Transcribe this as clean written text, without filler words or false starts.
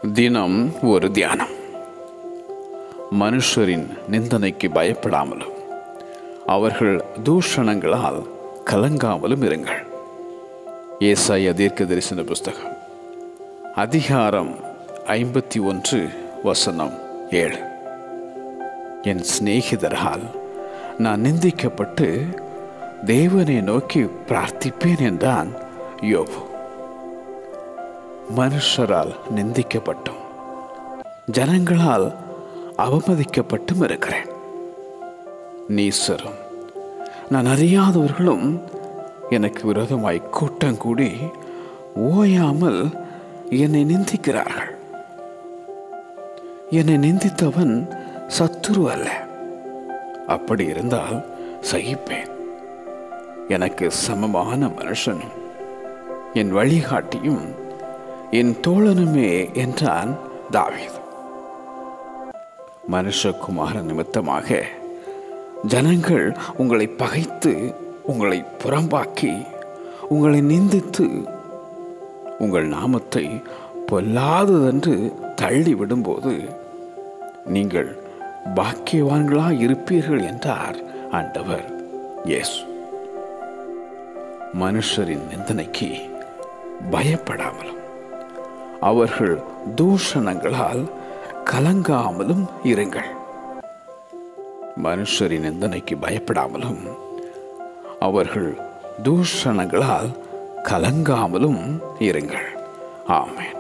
தினம் ஒரு தியானம். மனுஷரின் நிந்தனைக்கு பயப்படாமலும் அவர்கள் தூஷணங்களால் கலங்காமலும் இருங்கள். ஏசாயா தீர்க்கதரிசன புஸ்தகம் அதிகாரம் 51 வசனம் 7. என் சிநேகிதரால் நான் நிந்திக்கப்பட்டு தேவனை நோக்கி பிரார்த்திப்பேன் என்றான் யோபு. மனுஷரால் நிந்திக்கப்பட்டும் ஜனங்களால் அவமதிக்கப்பட்டும் இருக்கிறேன். நீசரும் நான் அறியாதவர்களும் எனக்கு விரோதமாய் கூட்டம் கூடி ஓயாமல் என்னை நிந்திக்கிறார்கள். என்னை நிந்தித்தவன் சத்துரு அல்ல. அப்படி இருந்தால் சகிப்பேன். எனக்கு சமமான மனுஷனும் என் வழிகாட்டியும் என் தோழனுமே என்றான் தாவீது. மனுஷகுமார நிமித்தமாக ஜனங்கள் உங்களை பகைத்து உங்களை புறம்பாக்கி உங்களை நிந்தித்து உங்கள் நாமத்தை பொல்லாததென்று தள்ளிவிடும்போது நீங்கள் பாக்கியவான்களாய் இருப்பீர்கள் என்றார் ஆண்டவர் இயேசு. மனுஷரின் நிந்தனைக்கு பயப்படாமலும் அவர்கள் தூஷணங்களால் கலங்காமலும் இருங்கள். மனுஷரின் நிந்தனைக்கு பயப்படாமலும் அவர்கள் தூஷணங்களால் கலங்காமலும் இருங்கள். ஆமென்.